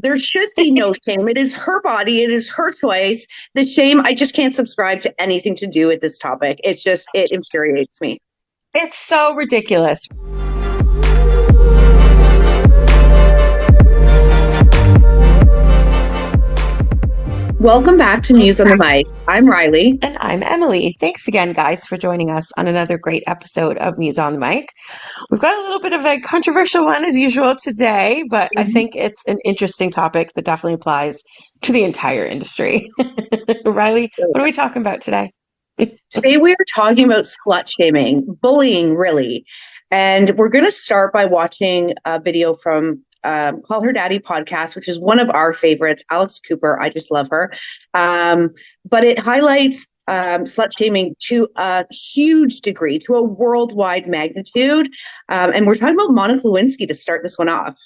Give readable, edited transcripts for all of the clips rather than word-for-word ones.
There should be no shame. It is her body. It is her choice. The shame, I just can't subscribe to anything to do with this topic. It infuriates me. It's so ridiculous. Welcome back to Muse on the Mic. I'm Riley. And I'm Emily. Thanks again, guys, for joining us on another great episode of Muse on the Mic. We've got a little bit of a controversial one as usual today, but I think it's an interesting topic that definitely applies to the entire industry. Riley, what are we talking about today? Today we are talking about slut shaming, bullying, really. And we're going to start by watching a video from Call Her Daddy podcast, which is one of our favorites, Alex Cooper. I just love her. But it highlights slut shaming to a huge degree, to a worldwide magnitude. And we're talking about Monica Lewinsky to start this one off.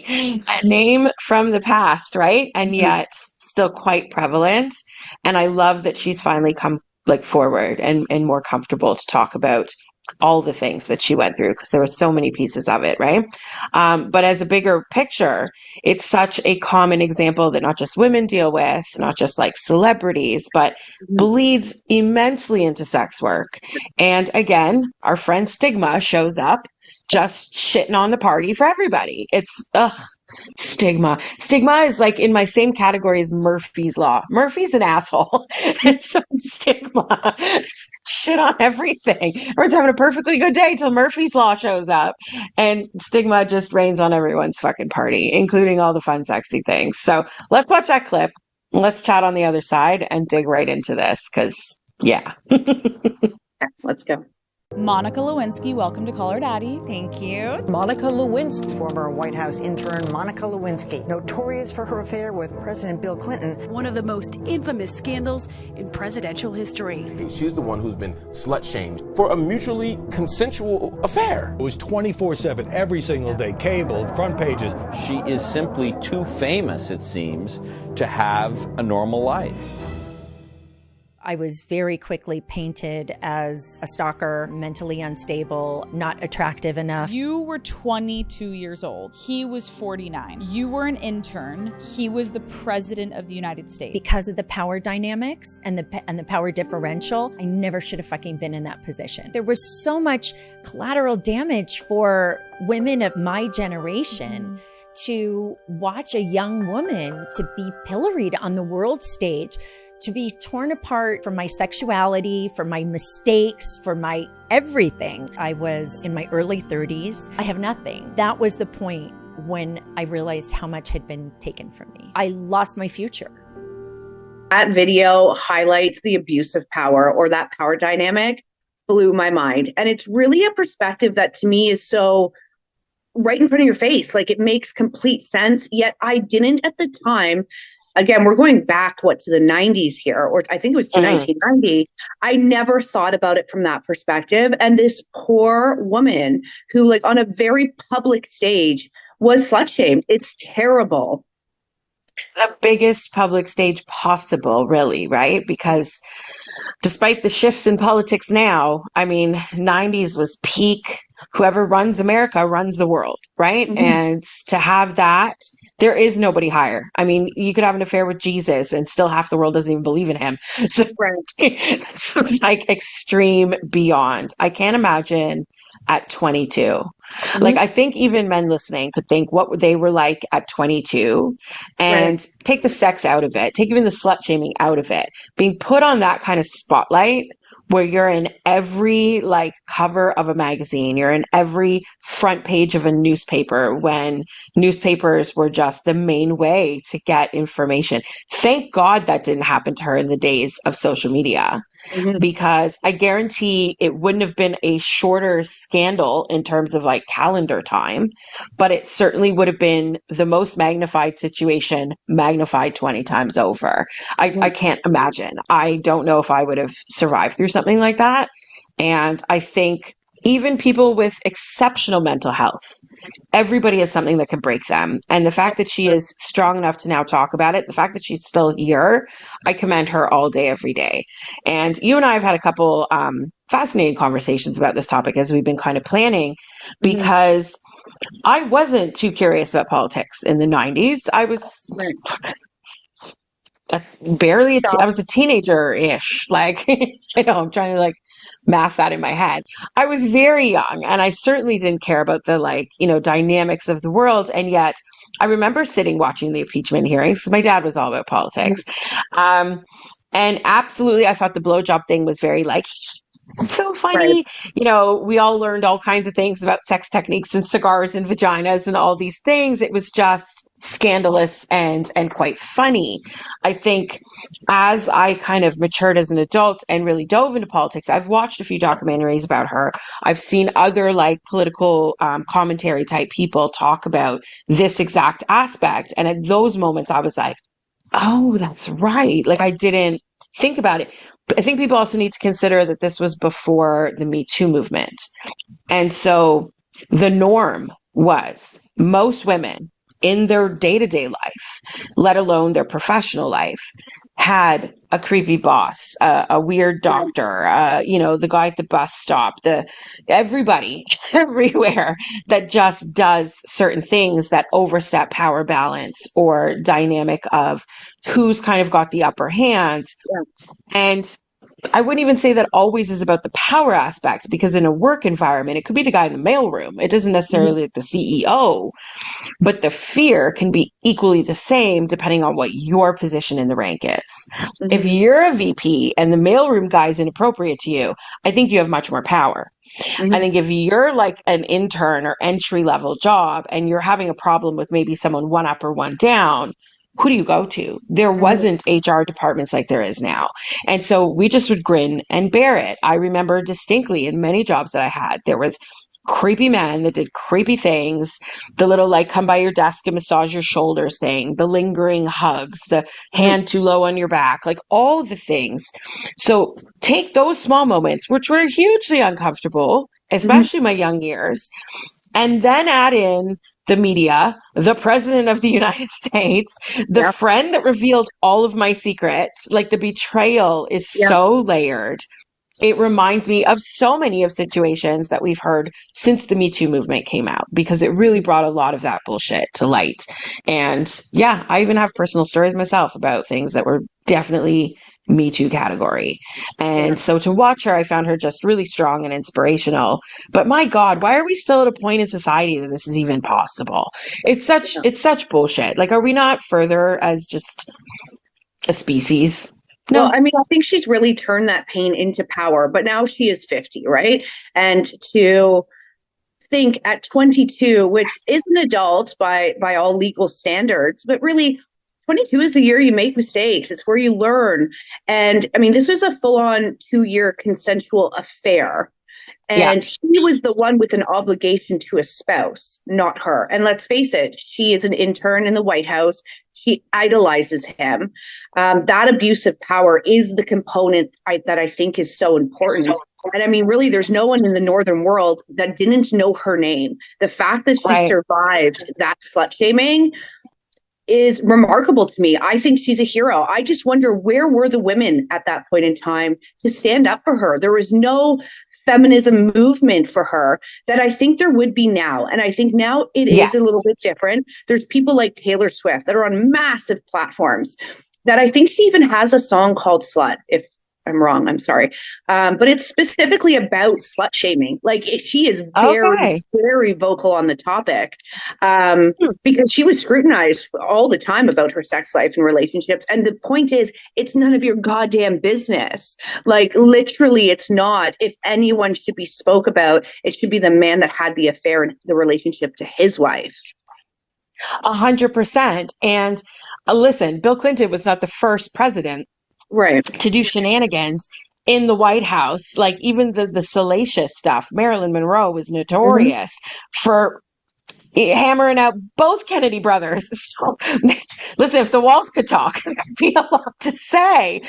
A name from the past, right? And yet still quite prevalent. And I love that she's finally come forward and more comfortable to talk about all the things that she went through, because there were so many pieces of it, right? But as a bigger picture, it's such a common example that not just women deal with, not just like celebrities, but bleeds immensely into sex work. And again, our friend Stigma shows up just shitting on the party for everybody. It's Stigma. Stigma is like in my same category as Murphy's Law. Murphy's an asshole. And so Stigma shit on everything. Everyone's having a perfectly good day till Murphy's Law shows up. And Stigma just rains on everyone's fucking party, including all the fun, sexy things. So let's watch that clip. Let's chat on the other side and dig right into this, because, yeah. Let's go. Monica Lewinsky, welcome to Call Her Daddy. Thank you. Monica Lewinsky, former White House intern Monica Lewinsky, notorious for her affair with President Bill Clinton. One of the most infamous scandals in presidential history. She's the one who's been slut-shamed for a mutually consensual affair. It was 24/7, every single day, cable, front pages. She is simply too famous, it seems, to have a normal life. I was very quickly painted as a stalker, mentally unstable, not attractive enough. You were 22 years old. He was 49. You were an intern. He was the president of the United States. Because of the power dynamics and the power differential, I never should have fucking been in that position. There was so much collateral damage for women of my generation to watch a young woman to be pilloried on the world stage, to be torn apart for my sexuality, for my mistakes, for my everything. I was in my early 30s. I have nothing. That was the point when I realized how much had been taken from me. I lost my future. That video highlights the abuse of power, or that power dynamic blew my mind. And it's really a perspective that to me is so right in front of your face. Like, it makes complete sense. Yet I didn't at the time. Again, we're going back, to the 90s here, or I think it was to 1990. I never thought about it from that perspective. And this poor woman who, on a very public stage, was slut shamed. It's terrible. The biggest public stage possible, really, right? Because despite the shifts in politics now, 90s was peak. Whoever runs America runs the world, right? And to have that, there is nobody higher. You could have an affair with Jesus and still half the world doesn't even believe in him. So this was extreme beyond. I can't imagine at 22. I think even men listening could think what they were like at 22 and take the sex out of it, take even the slut shaming out of it, being put on that kind of spotlight where you're in every cover of a magazine, you're in every front page of a newspaper, when newspapers were just the main way to get information. Thank God that didn't happen to her in the days of social media, because I guarantee it wouldn't have been a shorter scandal in terms of calendar time, but it certainly would have been the most magnified situation, magnified 20 times over. I can't imagine. I don't know if I would have survived through something like that. And I think even people with exceptional mental health, everybody has something that can break them. And the fact that she is strong enough to now talk about it, the fact that she's still here, I commend her all day, every day. And you and I have had a couple fascinating conversations about this topic as we've been kind of planning, because I wasn't too curious about politics in the 90s. I was barely, I was a teenager-ish. Like, I know, I'm trying to like math that in my head. I was very young and I certainly didn't care about the like, dynamics of the world. And yet I remember sitting watching the impeachment hearings because my dad was all about politics. And absolutely, I thought the blowjob thing was very like, so funny. We all learned all kinds of things about sex techniques and cigars and vaginas and all these things. It was just scandalous and quite funny. I think as I kind of matured as an adult and really dove into politics, I've watched a few documentaries about her. I've seen other like political commentary type people talk about this exact aspect. And at those moments, I was like, oh, that's right. Like I didn't think about it. I think people also need to consider that this was before the Me Too movement. And so the norm was most women in their day-to-day life, let alone their professional life, had a creepy boss, a weird doctor, the guy at the bus stop, everybody everywhere that just does certain things that overstep power balance or dynamic of who's kind of got the upper hand. And I wouldn't even say that always is about the power aspect, because in a work environment, it could be the guy in the mailroom. It doesn't necessarily like the CEO, but the fear can be equally the same depending on what your position in the rank is. If you're a VP and the mailroom guy is inappropriate to you, I think you have much more power. I think if you're like an intern or entry level job and you're having a problem with maybe someone one up or one down, who do you go to? There wasn't HR departments like there is now. And so we just would grin and bear it. I remember distinctly in many jobs that I had, there was creepy men that did creepy things, the little like come by your desk and massage your shoulders thing, the lingering hugs, the hand too low on your back, like all the things. So take those small moments, which were hugely uncomfortable, especially my young years, and then add in the media, the president of the United States, the friend that revealed all of my secrets. Like the betrayal is so layered. It reminds me of so many of situations that we've heard since the Me Too movement came out, because it really brought a lot of that bullshit to light. And yeah, I even have personal stories myself about things that were definitely Me Too category. And so to watch her, I found her just really strong and inspirational. But my God, why are we still at a point in society that this is even possible? It's such bullshit. Like, are we not further as just a species? No. Well, I mean, I think she's really turned that pain into power, but now she is 50, right? And to think at 22, which is an adult by all legal standards, but really 22 is the year you make mistakes. It's where you learn. And I mean, this was a full-on 2-year consensual affair. And he was the one with an obligation to a spouse, not her. And let's face it, she is an intern in the White House. She idolizes him. That abuse of power is the component that I think is so important. And I mean, really, there's no one in the Northern world that didn't know her name. The fact that she survived that slut-shaming is remarkable to me. I think she's a hero. I just wonder, where were the women at that point in time to stand up for her? There was no feminism movement for her that I think there would be now. And I think now it is a little bit different. There's people like Taylor Swift that are on massive platforms that I think she even has a song called Slut, if I'm wrong, I'm sorry. But it's specifically about slut shaming. Like she is very, very vocal on the topic because she was scrutinized all the time about her sex life and relationships. And the point is, it's none of your goddamn business. Like literally, it's not. If anyone should be spoke about, it should be the man that had the affair and the relationship to his wife. 100%. And listen, Bill Clinton was not the first president to do shenanigans in the White House. Like even the salacious stuff. Marilyn Monroe was notorious for hammering out both Kennedy brothers. So, listen, if the walls could talk, there'd be a lot to say.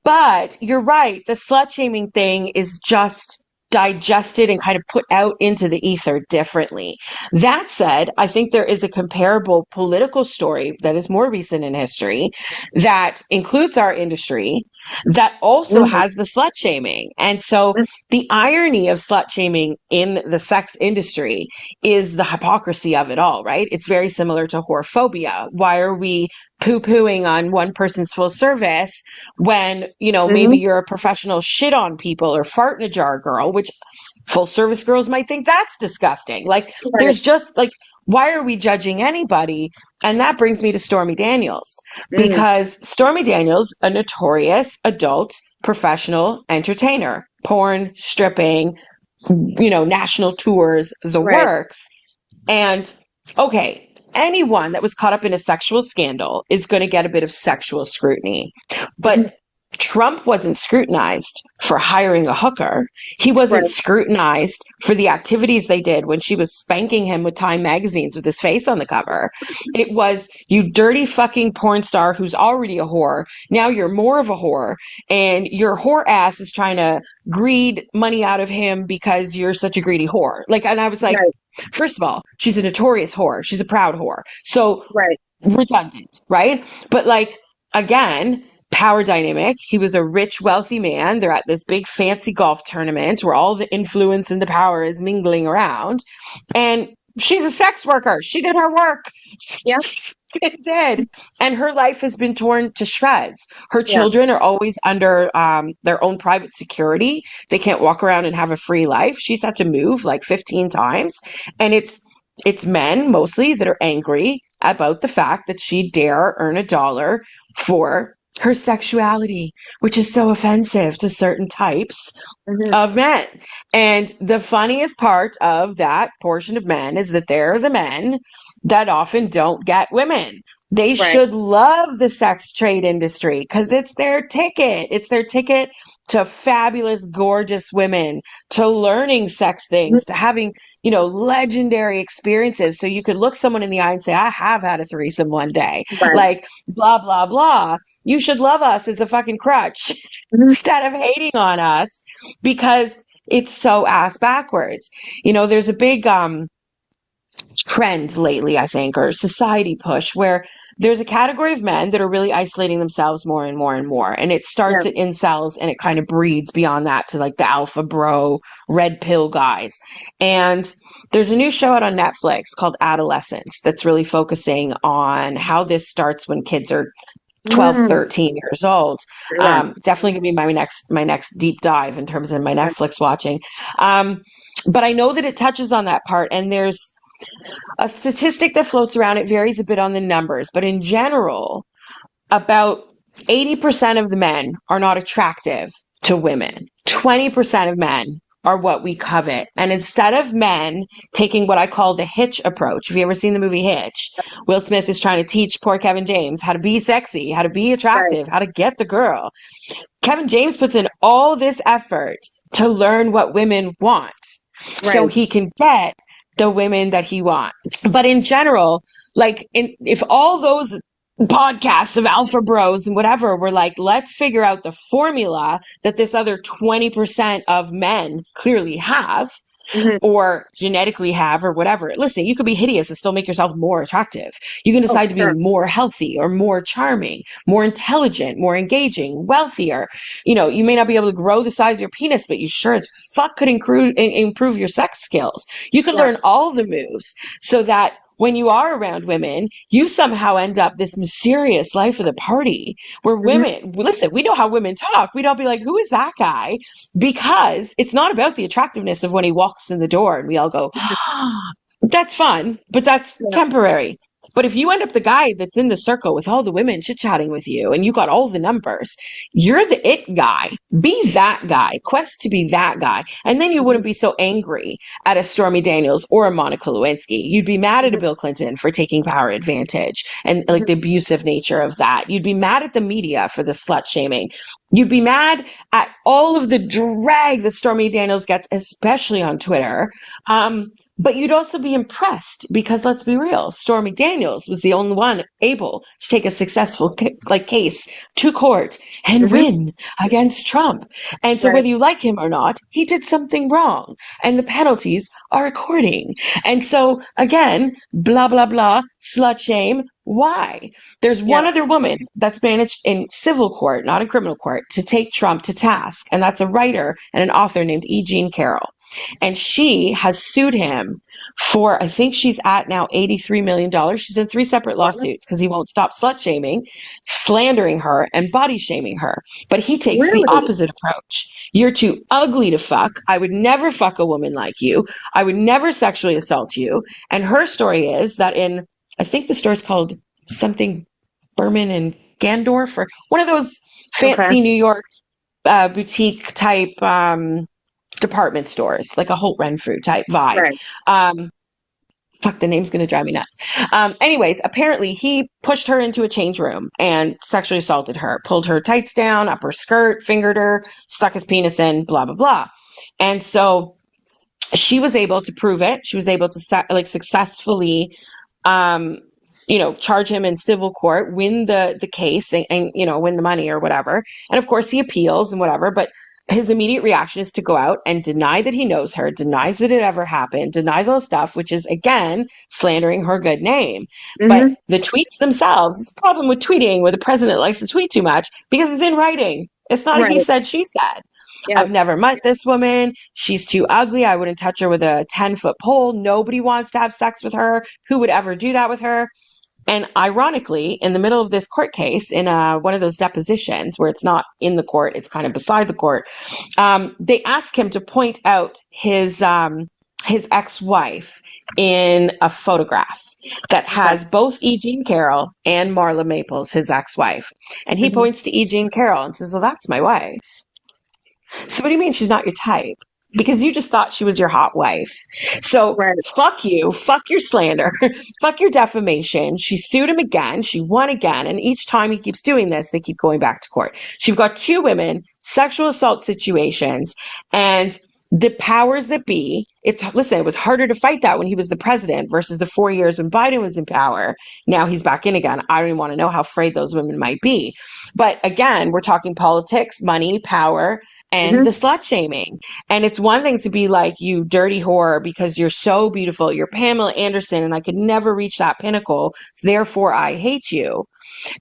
But you're right. The slut shaming thing is just digested and kind of put out into the ether differently. That said, I think there is a comparable political story that is more recent in history that includes our industry that also has the slut shaming. And so the irony of slut shaming in the sex industry is the hypocrisy of it all, right? It's very similar to whorephobia. Why are we poo-pooing on one person's full service when, maybe you're a professional shit on people or fart in a jar girl, which full service girls might think that's disgusting. Like, there's just like, why are we judging anybody? And that brings me to Stormy Daniels, because Stormy Daniels, a notorious adult professional entertainer, porn, stripping, national tours, the works. And okay, anyone that was caught up in a sexual scandal is going to get a bit of sexual scrutiny. But Trump wasn't scrutinized for hiring a hooker. He wasn't scrutinized for the activities they did when she was spanking him with Time magazines with his face on the cover. It was, you dirty fucking porn star who's already a whore. Now you're more of a whore, and your whore ass is trying to greed money out of him because you're such a greedy whore. Like, and I was like, first of all, she's a notorious whore. She's a proud whore. So redundant, right? But like, again, power dynamic. He was a rich, wealthy man. They're at this big fancy golf tournament where all the influence and the power is mingling around. And she's a sex worker. She did her work. She did. And her life has been torn to shreds. Her children are always under their own private security. They can't walk around and have a free life. She's had to move like 15 times. And it's men mostly that are angry about the fact that she dare earn $1 for her sexuality, which is so offensive to certain types of men. And the funniest part of that portion of men is that they're the men that often don't get women. They should love the sex trade industry because it's their ticket. It's their ticket to fabulous, gorgeous women, to learning sex things, to having, legendary experiences. So you could look someone in the eye and say, I have had a threesome one day. Like, blah, blah, blah. You should love us as a fucking crutch instead of hating on us because it's so ass backwards. There's a big trend lately, I think, or society push where there's a category of men that are really isolating themselves more and more and more. And it starts at incels and it kind of breeds beyond that to like the alpha bro, red pill guys. And there's a new show out on Netflix called Adolescence that's really focusing on how this starts when kids are 12, 13 years old. Definitely gonna be my next deep dive in terms of my Netflix watching. But I know that it touches on that part, and there's a statistic that floats around. It varies a bit on the numbers, but in general, about 80% of the men are not attractive to women. 20% of men are what we covet. And instead of men taking what I call the Hitch approach, have you ever seen the movie Hitch? Will Smith is trying to teach poor Kevin James how to be sexy, how to be attractive, how to get the girl. Kevin James puts in all this effort to learn what women want so he can get the women that he wants. But in general, like if all those podcasts of alpha bros and whatever were like, let's figure out the formula that this other 20% of men clearly have or genetically have or whatever. Listen, you could be hideous and still make yourself more attractive. You can decide to be more healthy or more charming, more intelligent, more engaging, wealthier. You may not be able to grow the size of your penis, but you sure as fuck could improve your sex skills. You could learn all the moves so that when you are around women, you somehow end up this mysterious life of the party where women, listen, we know how women talk. We'd all be like, who is that guy? Because it's not about the attractiveness of when he walks in the door and we all go, that's fun, but that's temporary. But if you end up the guy that's in the circle with all the women chit-chatting with you and you got all the numbers, you're the it guy. Be that guy. Quest to be that guy. And then you wouldn't be so angry at a Stormy Daniels or a Monica Lewinsky. You'd be mad at a Bill Clinton for taking power advantage and like the abusive nature of that. You'd be mad at the media for the slut shaming. You'd be mad at all of the drag that Stormy Daniels gets, especially on Twitter. But you'd also be impressed because, let's be real, Stormy Daniels was the only one able to take a successful case to court and win against Trump. And so whether you like him or not, he did something wrong, and the penalties are according. And so again, blah, blah, blah, slut shame. Why? There's one other woman that's managed in civil court, not in criminal court, to take Trump to task. And that's a writer and an author named E. Jean Carroll. And she has sued him for, I think she's at now $83 million. She's in 3 separate lawsuits because he won't stop slut shaming, slandering her, and body shaming her. But he takes the opposite approach. You're too ugly to fuck. I would never fuck a woman like you. I would never sexually assault you. And her story is that in, I think the store's called something Berman and Gandorf, or one of those fancy New York boutique type department stores, like a Holt Renfrew type vibe. Fuck, the name's going to drive me nuts. Anyways, apparently he pushed her into a change room and sexually assaulted her, pulled her tights down, up her skirt, fingered her, stuck his penis in, blah, blah, blah. And so she was able to prove it. She was able to successfully, charge him in civil court, win the case and win the money or whatever. And of course he appeals and whatever, but his immediate reaction is to go out and deny that he knows her, denies that it ever happened, denies all the stuff, which is, again, slandering her good name. But the tweets themselves, it's a problem with tweeting where the president likes to tweet too much because it's in writing. It's not a he said, she said. I've never met this woman. She's too ugly. I wouldn't touch her with a 10-foot pole. Nobody wants to have sex with her. Who would ever do that with her? And ironically, in the middle of this court case, in one of those depositions where it's not in the court, it's kind of beside the court, they ask him to point out his ex-wife in a photograph that has both E. Jean Carroll and Marla Maples, his ex-wife. And he points to E. Jean Carroll and says, well, that's my wife. So what do you mean she's not your type? Because you just thought she was your hot wife. So fuck you, fuck your slander, fuck your defamation. She sued him again. She won again. And each time he keeps doing this, they keep going back to court. She's got 2 women, sexual assault situations, and the powers that be, it was harder to fight that when he was the president versus the 4 years when Biden was in power. Now he's back in again. I don't even want to know how afraid those women might be. But again, we're talking politics, money, power, and the slut shaming. And it's one thing to be like, you dirty whore, because you're so beautiful. You're Pamela Anderson, and I could never reach that pinnacle. So therefore, I hate you.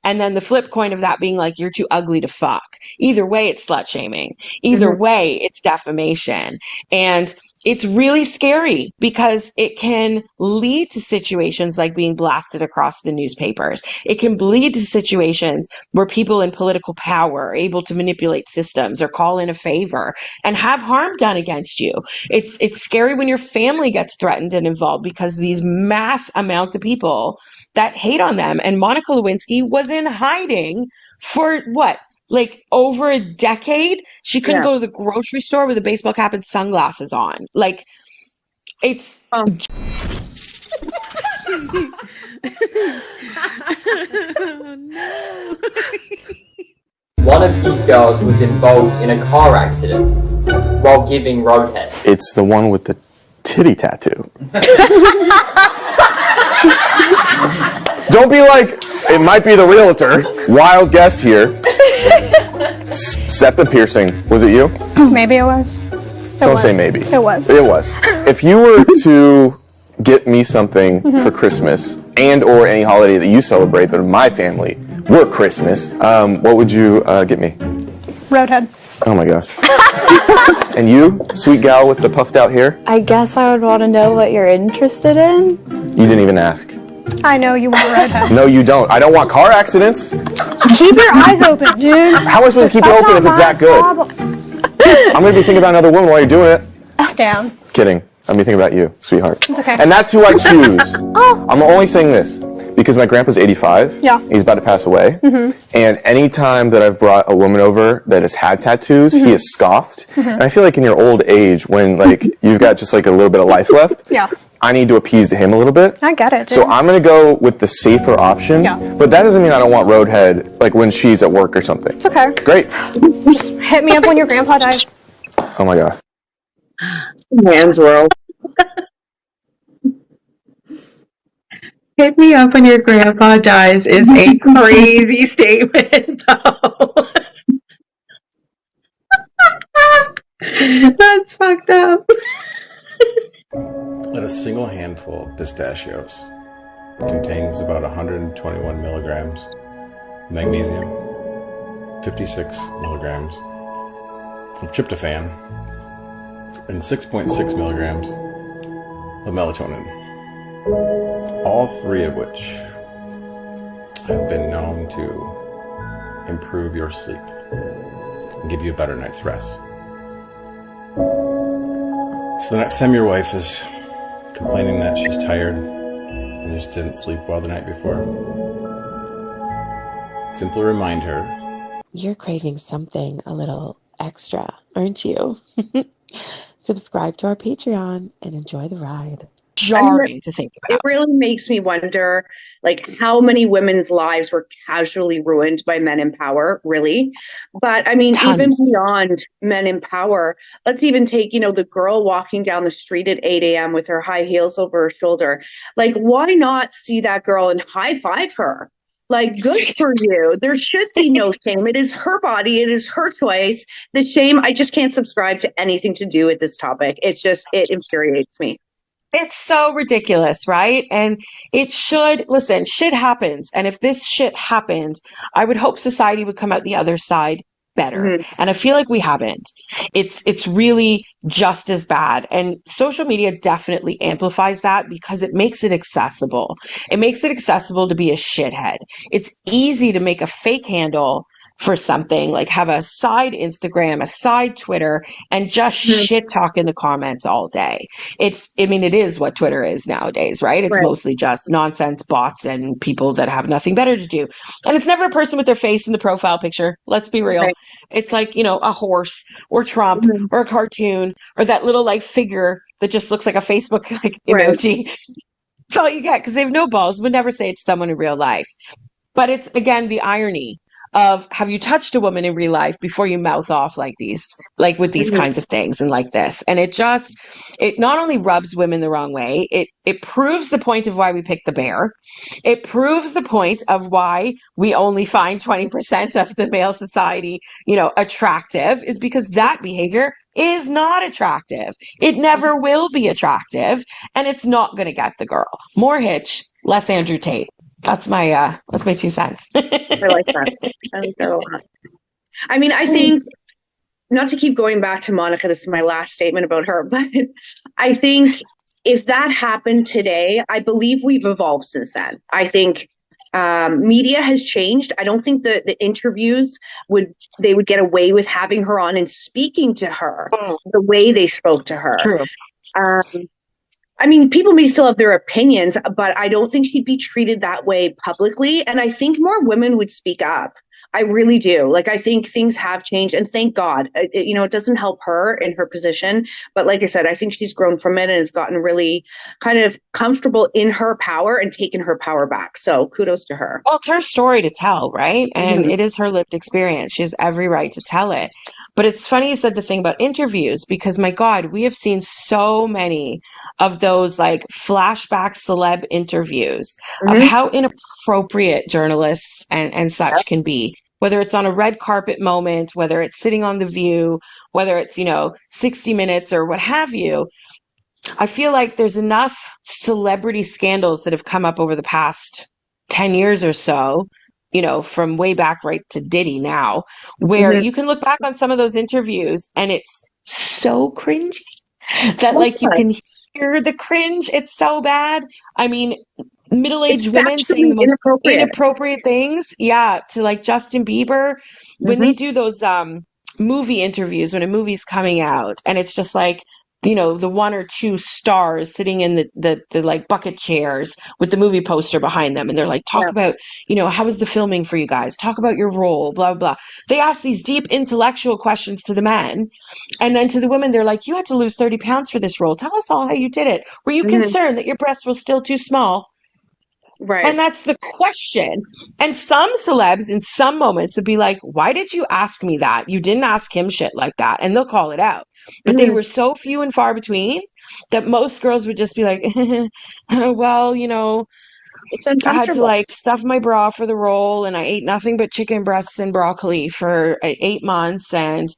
And then the flip coin of that being like, you're too ugly to fuck. Either way, it's slut shaming. Either way, it's defamation. And it's really scary because it can lead to situations like being blasted across the newspapers. It can lead to situations where people in political power are able to manipulate systems or call in a favor and have harm done against you. It's scary when your family gets threatened and involved because these mass amounts of people that hate on them. And Monica Lewinsky was in hiding for what? Like over a decade. She couldn't go to the grocery store with a baseball cap and sunglasses on. Like, it's Oh, no. One of these girls was involved in a car accident while giving roadhead. It's the one with the titty tattoo. Don't be like, it might be the realtor. Wild guess here. Septum piercing. Was it you? Maybe it was. Don't say maybe. It was. It was. If you were to get me something for Christmas and or any holiday that you celebrate, but my family, we're Christmas, what would you get me? Roadhead. Oh my gosh. And you, sweet gal with the puffed out hair? I guess I would want to know what you're interested in. You didn't even ask. I know you want roadhead. No, you don't. I don't want car accidents. Keep your eyes open, dude. How am I supposed to keep it open if it's that good? I'm going to be thinking about another woman while you're doing it. Down. Kidding. I'm going to be thinking about you, sweetheart. It's okay. And that's who I choose. Oh. I'm only saying this because my grandpa's 85. Yeah. He's about to pass away. And any time that I've brought a woman over that has had tattoos, he has scoffed. And I feel like in your old age, when like you've got just like a little bit of life left, Yeah. I need to appease to him a little bit. I get it, dude. So I'm going to go with the safer option. Yeah. But that doesn't mean I don't want Roadhead, like, when she's at work or something. It's okay. Great. Just hit me up when your grandpa dies. Oh my God. Man's world. Hit me up when your grandpa dies is a crazy statement, though. That's fucked up. That a single handful of pistachios contains about 121 milligrams magnesium, 56 milligrams of tryptophan, and 6.6 milligrams of melatonin. All three of which have been known to improve your sleep and give you a better night's rest. So the next time your wife is complaining that she's tired and just didn't sleep well the night before, simply remind her, You're craving something a little extra, aren't you? Subscribe to our Patreon and enjoy the ride. Jarring to think about. It really makes me wonder, like, how many women's lives were casually ruined by men in power, really. But I mean, Tons. even beyond men in power, let's even take, the girl walking down the street at 8 a.m. with her high heels over her shoulder. Like, why not see that girl and high five her? Like, good for you. There should be no shame. It is her body. It is her choice. The shame, I just can't subscribe to anything to do with this topic. It infuriates me. It's so ridiculous, right? And it should, listen, shit happens. And if this shit happened, I would hope society would come out the other side better. Mm-hmm. And I feel like we haven't. It's really just as bad. And social media definitely amplifies that because it makes it accessible. It makes it accessible to be a shithead. It's easy to make a fake handle for something, like have a side Instagram, a side Twitter, and just shit talk in the comments all day. It is what Twitter is nowadays, right? It's mostly just nonsense bots and people that have nothing better to do. And it's never a person with their face in the profile picture. Let's be real. Right. It's like, a horse or Trump or a cartoon or that little like figure that just looks like a Facebook like emoji. That's all you get because they have no balls. Would never say it to someone in real life. But it's, again, the irony of, have you touched a woman in real life before you mouth off like with these kinds of things and like this? And it not only rubs women the wrong way, it proves the point of why we picked the bear. It proves the point of why we only find 20% of the male society, attractive, is because that behavior is not attractive. It never will be attractive, and it's not going to get the girl. More Hitch, less Andrew Tate. That's my 2 cents. I like that. I like that a lot. I mean, I think, not to keep going back to Monica, this is my last statement about her, but I think if that happened today, I believe we've evolved since then. I think media has changed. I don't think the interviews would get away with having her on and speaking to her the way they spoke to her. True. I mean, people may still have their opinions, but I don't think she'd be treated that way publicly. And I think more women would speak up. I really do. Like, I think things have changed, and thank God. It doesn't help her in her position. But like I said, I think she's grown from it and has gotten really kind of comfortable in her power and taken her power back. So kudos to her. Well, it's her story to tell, right? And it is her lived experience. She has every right to tell it. But it's funny you said the thing about interviews, because my God, we have seen so many of those like flashback celeb interviews of how inappropriate journalists and such can be. Whether it's on a red carpet moment, whether it's sitting on The View, whether it's, 60 Minutes or what have you. I feel like there's enough celebrity scandals that have come up over the past 10 years or so, from way back right to Diddy now, where you can look back on some of those interviews and it's so cringy that like you can hear the cringe. It's so bad. I mean, middle-aged women saying the most inappropriate things. Yeah. To like Justin Bieber, when they do those movie interviews, when a movie's coming out, and it's just like you know, the one or two stars sitting in the like bucket chairs with the movie poster behind them. And they're like, talk about, you know, how was the filming for you guys? Talk about your role, blah, blah, blah. They ask these deep intellectual questions to the men. And then to the women, they're like, you had to lose 30 pounds for this role. Tell us all how you did it. Were you concerned that your breast was still too small? Right. And that's the question. And some celebs in some moments would be like, why did you ask me that? You didn't ask him shit like that. And they'll call it out. But they were so few and far between that most girls would just be like, well, you know, it's I had to like stuff my bra for the role and I ate nothing but chicken breasts and broccoli for 8 months. And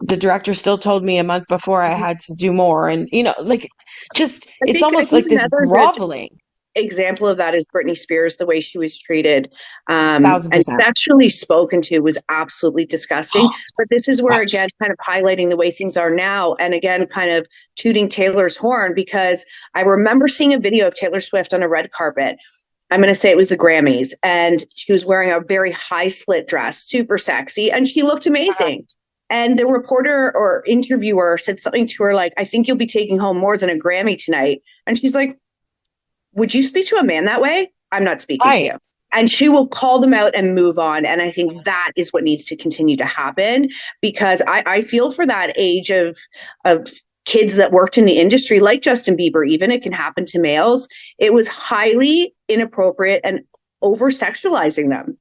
the director still told me a month before I had to do more. And, you know, like just, it's almost like this groveling. Example of that is Britney Spears, the way she was treated and 1000%. sexually spoken to was absolutely disgusting. But this is where, again, kind of highlighting the way things are now. And again, kind of tooting Taylor's horn, because I remember seeing a video of Taylor Swift on a red carpet. I'm going to say it was the Grammys. And she was wearing a very high slit dress, super sexy. And she looked amazing. And the reporter or interviewer said something to her like, I think you'll be taking home more than a Grammy tonight. And she's like, would you speak to a man that way? I'm not speaking to you. And she will call them out and move on. And I think that is what needs to continue to happen, because I feel for that age of kids that worked in the industry, like Justin Bieber, even it can happen to males. It was highly inappropriate and over sexualizing them.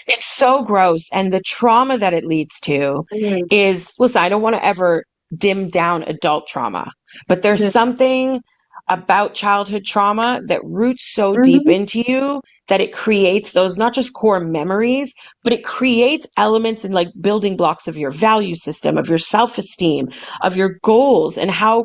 It's so gross. And the trauma that it leads to is, listen, I don't want to ever dim down adult trauma, but there's something about childhood trauma that roots so deep into you that it creates those not just core memories, but it creates elements and like building blocks of your value system, of your self-esteem, of your goals, and how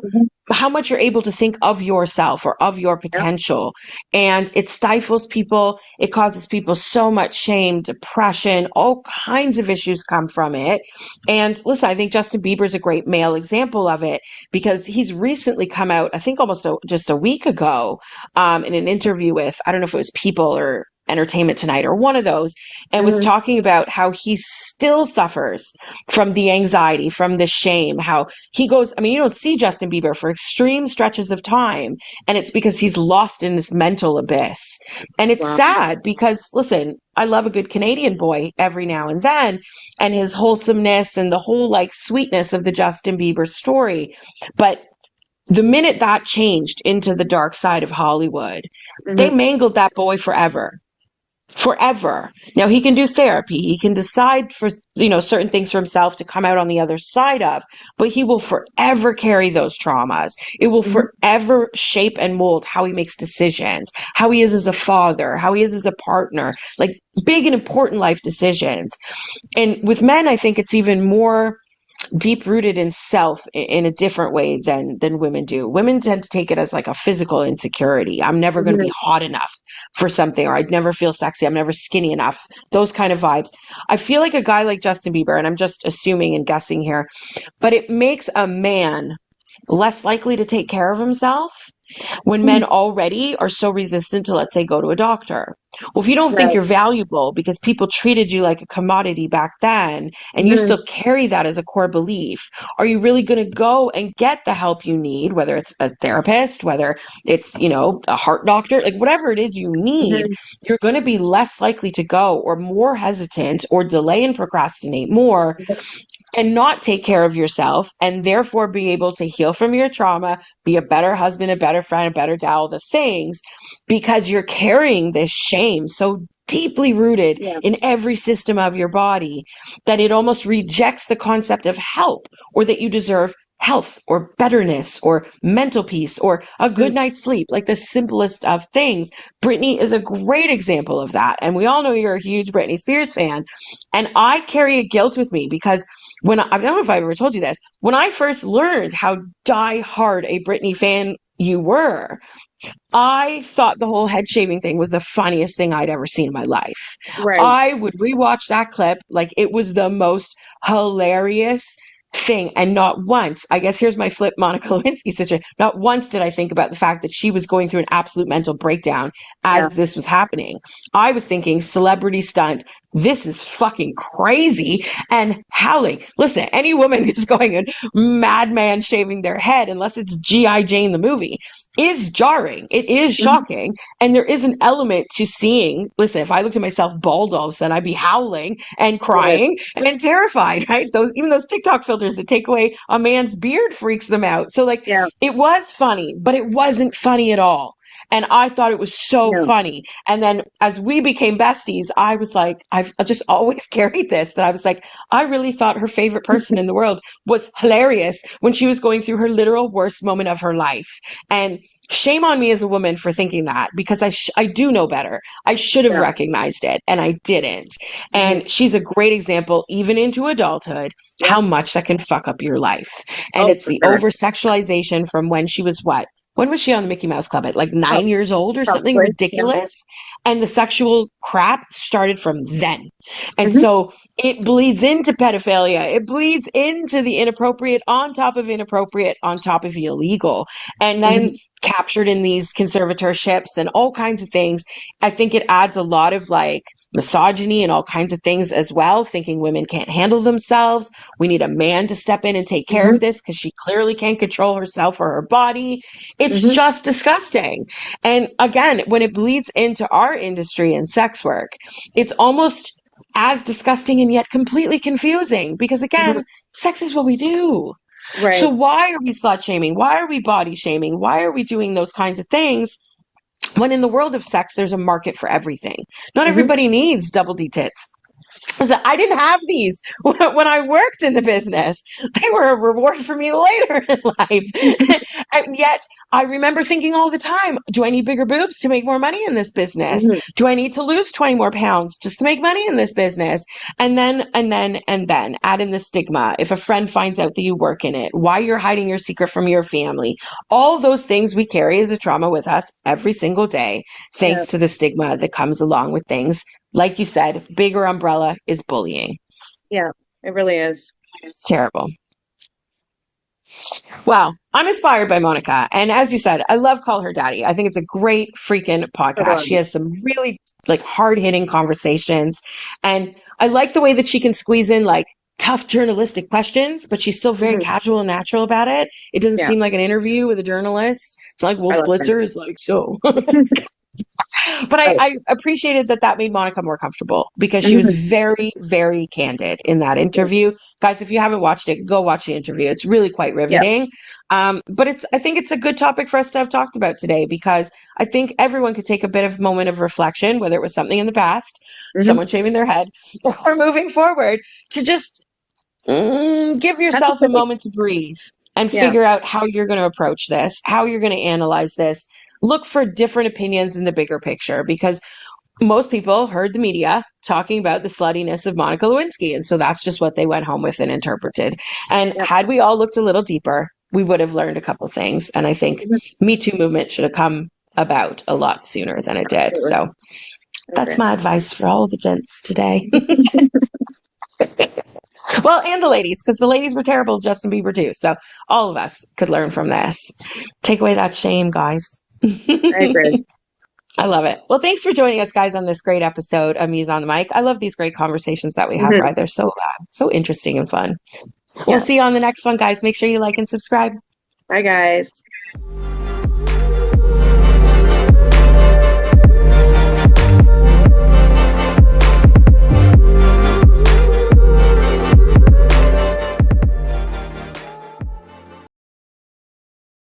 much you're able to think of yourself or of your potential. And it stifles people. It causes people so much shame, depression, all kinds of issues come from it. And listen, I think Justin Bieber is a great male example of it, because he's recently come out, I think almost just a week ago, in an interview with, I don't know if it was People or Entertainment Tonight or one of those, and was talking about how he still suffers from the anxiety, from the shame, how he goes, I mean, you don't see Justin Bieber for extreme stretches of time, and it's because he's lost in this mental abyss. And it's sad because, listen, I love a good Canadian boy every now and then, and his wholesomeness and the whole like sweetness of the Justin Bieber story. But the minute that changed into the dark side of Hollywood, they mangled that boy forever. Forever. Now he can do therapy. He can decide for, you know, certain things for himself to come out on the other side of, but he will forever carry those traumas. It will forever shape and mold how he makes decisions, how he is as a father, how he is as a partner, like big and important life decisions. And with men, I think it's even more deep rooted in self in a different way than women do. Women tend to take it as like a physical insecurity. I'm never going to be hot enough for something, or I'd never feel sexy. I'm never skinny enough. Those kind of vibes. I feel like a guy like Justin Bieber, and I'm just assuming and guessing here, but it makes a man less likely to take care of himself when men already are so resistant to, let's say, go to a doctor. Well, if you don't think you're valuable because people treated you like a commodity back then, and you still carry that as a core belief, are you really going to go and get the help you need, whether it's a therapist, whether it's, you know, a heart doctor, like whatever it is you need, you're going to be less likely to go, or more hesitant, or delay and procrastinate more, and not take care of yourself, and therefore be able to heal from your trauma, be a better husband, a better friend, a better dad, all the things, because you're carrying this shame so deeply rooted in every system of your body that it almost rejects the concept of help, or that you deserve health or betterness or mental peace or a good night's sleep, like the simplest of things. Britney is a great example of that. And we all know you're a huge Britney Spears fan. And I carry a guilt with me because when I don't know if I ever told you this, when I first learned how die hard a Britney fan you were, I thought the whole head shaving thing was the funniest thing I'd ever seen in my life. I would rewatch that clip like it was the most hilarious thing. And not once, I guess here's my flip Monica Lewinsky situation. Not once did I think about the fact that she was going through an absolute mental breakdown as this was happening. I was thinking celebrity stunt. This is fucking crazy and howling. Listen, any woman who's going and madman shaving their head, unless it's G.I. Jane the movie, is jarring. It is shocking. And there is an element to seeing, listen, if I looked at myself bald all of a sudden, I'd be howling and crying and terrified, right? Even those TikTok filters that take away a man's beard freaks them out. So like, it was funny, but it wasn't funny at all. And I thought it was so funny. And then as we became besties, I was like, I've just always carried this, that I was like, I really thought her favorite person in the world was hilarious when she was going through her literal worst moment of her life. And shame on me as a woman for thinking that, because I do know better. I should have recognized it, and I didn't. And she's a great example, even into adulthood, how much that can fuck up your life. And it's the over-sexualization from when she was what? When was she on the Mickey Mouse Club? At like 9 years old or something ridiculous? And the sexual crap started from then. And so it bleeds into pedophilia. It bleeds into the inappropriate on top of inappropriate on top of illegal. And then captured in these conservatorships and all kinds of things. I think it adds a lot of like misogyny and all kinds of things as well, thinking women can't handle themselves. We need a man to step in and take care of this because she clearly can't control herself or her body. It's just disgusting. And again, when it bleeds into our industry and sex work, it's almost as disgusting and yet completely confusing because again, sex is what we do. Right. So why are we slut shaming? Why are we body shaming? Why are we doing those kinds of things when in the world of sex, there's a market for everything? Not everybody needs double D tits. I didn't have these when I worked in the business. They were a reward for me later in life. And yet I remember thinking all the time, do I need bigger boobs to make more money in this business? Do I need to lose 20 more pounds just to make money in this business? And then add in the stigma. If a friend finds out that you work in it, why you're hiding your secret from your family, all those things we carry as a trauma with us every single day, thanks to the stigma that comes along with things. Like you said, bigger umbrella is bullying. Yeah, it really is. It's terrible. Well, I'm inspired by Monica. And as you said, I love Call Her Daddy. I think it's a great freaking podcast. She has some really like hard-hitting conversations. And I like the way that she can squeeze in like tough journalistic questions, but she's still very casual and natural about it. It doesn't seem like an interview with a journalist. It's like Wolf Blitzer is like, so... But I appreciated that made Monica more comfortable because she was very, very candid in that interview. Guys, if you haven't watched it, go watch the interview. It's really quite riveting. But I think it's a good topic for us to have talked about today because I think everyone could take a bit of moment of reflection, whether it was something in the past, someone shaving their head, or moving forward, to just give yourself a moment to breathe and figure out how you're going to approach this, how you're going to analyze this. Look for different opinions in the bigger picture because most people heard the media talking about the sluttiness of Monica Lewinsky. And so that's just what they went home with and interpreted. And had we all looked a little deeper, we would have learned a couple things. And I think Me Too movement should have come about a lot sooner than it did. So that's my advice for all the gents today. Well, and the ladies, because the ladies were terrible, Justin Bieber too. So all of us could learn from this. Take away that shame, guys. I agree. I love it. Well, thanks for joining us, guys, on this great episode of Muse on the Mic. I love these great conversations that we have, right? They're so interesting and fun. We'll see you on the next one, guys. Make sure you like and subscribe. Bye, guys.